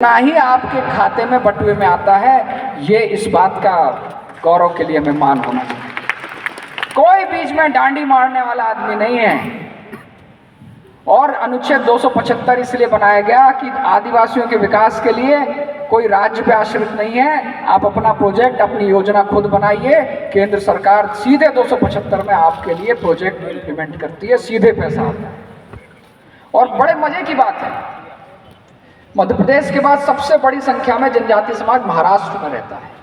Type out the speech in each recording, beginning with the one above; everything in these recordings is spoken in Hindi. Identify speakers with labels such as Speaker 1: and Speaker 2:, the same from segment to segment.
Speaker 1: ना ही आपके खाते में बटुए में आता है, ये इस बात का गौरव के लिए हमें मान होना चाहिए। कोई बीच में डांडी मारने वाला आदमी नहीं है। और अनुच्छेद 275 इसलिए बनाया गया कि आदिवासियों के विकास के लिए कोई राज्य पे आश्रित नहीं है। आप अपना प्रोजेक्ट, अपनी योजना खुद बनाइए। केंद्र सरकार सीधे 275 में आपके लिए प्रोजेक्ट इम्प्लीमेंट करती है, सीधे पैसा आता है। और बड़े मजे की बात है, मध्य प्रदेश के बाद सबसे बड़ी संख्या में जनजातीय समाज महाराष्ट्र में रहता है।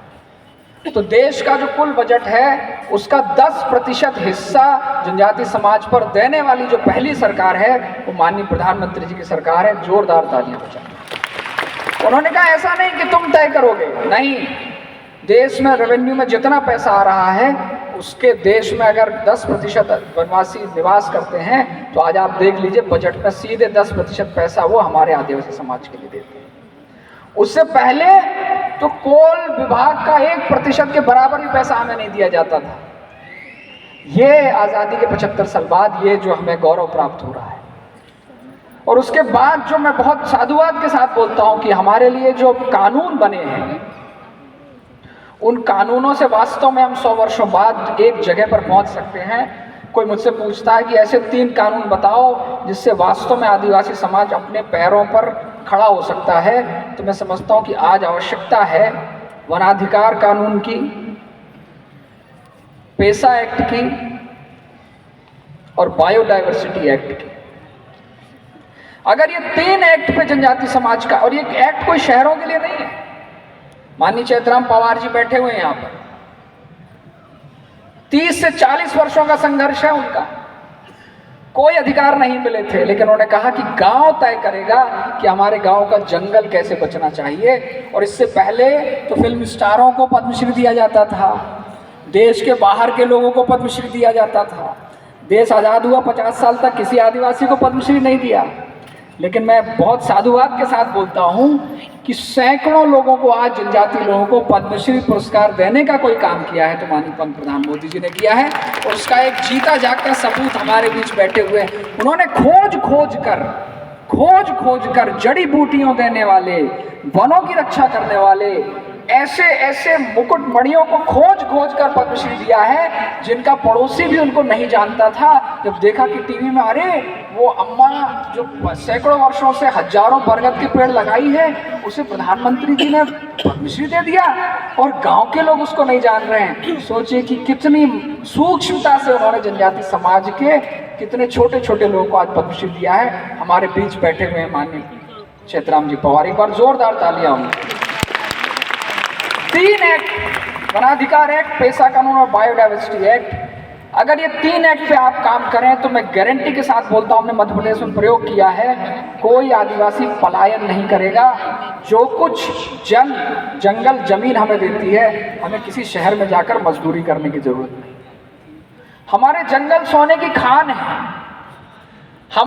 Speaker 1: तो देश का जो कुल बजट है उसका 10% हिस्सा जनजातीय समाज पर देने वाली जो पहली सरकार है वो माननीय प्रधानमंत्री जी की सरकार है। जोरदार तालियां बजाएं। उन्होंने कहा ऐसा नहीं कि तुम तय करोगे, नहीं, देश में रेवेन्यू में जितना पैसा आ रहा है उसके देश में अगर 10% वनवासी निवास करते हैं तो आज आप देख लीजिए बजट में सीधे 10% पैसा वो हमारे आदिवासी समाज के लिए देते हैं। उससे पहले तो कोल विभाग का 1% के बराबर भी पैसा हमें नहीं दिया जाता था। ये आज़ादी के 75 साल बाद ये जो हमें गौरव प्राप्त हो रहा है। और उसके बाद जो मैं बहुत साधुवाद के साथ बोलता हूं कि हमारे लिए जो कानून बने हैं उन कानूनों से वास्तव में हम 100 वर्षों बाद एक जगह पर पहुंच सकते हैं। कोई मुझसे पूछता है कि ऐसे 3 कानून बताओ जिससे वास्तव में आदिवासी समाज अपने पैरों पर खड़ा हो सकता है, तो मैं समझता हूं कि आज आवश्यकता है वनाधिकार कानून की, पेसा एक्ट की और बायोडायवर्सिटी एक्ट की। अगर ये 3 एक्ट पे जनजाति समाज का, और ये एक्ट कोई शहरों के लिए नहीं है, माननीय चैतराम पवार जी बैठे हुए हैं यहाँ पर, 30 से 40 वर्षों का संघर्ष है उनका। कोई अधिकार नहीं मिले थे, लेकिन उन्होंने कहा कि गांव तय करेगा कि हमारे गांव का जंगल कैसे बचना चाहिए। और इससे पहले तो फिल्म स्टारों को पद्मश्री दिया जाता था, देश के बाहर के लोगों को पद्मश्री दिया जाता था। देश आज़ाद हुआ 50 साल तक किसी आदिवासी को पद्मश्री नहीं दिया। लेकिन मैं बहुत साधुवाद के साथ बोलता हूं कि सैकड़ों लोगों को, आज जनजातीय लोगों को पद्मश्री पुरस्कार देने का कोई काम किया है तो माननीय प्रधान मोदी जी ने किया है। और उसका एक जीता जागता सबूत हमारे बीच बैठे हुए हैं। उन्होंने खोज कर जड़ी बूटियों देने वाले, वनों की रक्षा करने वाले ऐसे मुकुट मणियों को खोज कर पद्मश्री दिया है जिनका पड़ोसी भी उनको नहीं जानता था। जब देखा कि टीवी में अरे वो अम्मा जो सैकड़ों वर्षों से हजारों बरगद के पेड़ लगाई है उसे प्रधानमंत्री जी ने पद्मश्री दे दिया और गांव के लोग उसको नहीं जान रहे हैं। सोचिए कि कितनी सूक्ष्मता से उन्होंने जनजाति समाज के कितने छोटे छोटे लोगों को आज पद्मश्री दिया है। हमारे बीच बैठे हुए हैं माननीय चैतराम जी पवार, एक बार जोरदार तालियां होंगी। 3 एक्ट, वनाधिकार एक्ट, पेसा कानून और बायोडायवर्सिटी एक्ट, अगर ये 3 एक्ट पे आप काम करें तो मैं गारंटी के साथ बोलता हूं, हमने मध्य प्रदेश में प्रयोग किया है, कोई आदिवासी पलायन नहीं करेगा। जो कुछ जंगल जमीन हमें देती है, हमें किसी शहर में जाकर मजदूरी करने की जरूरत नहीं। हमारे जंगल सोने की खान है।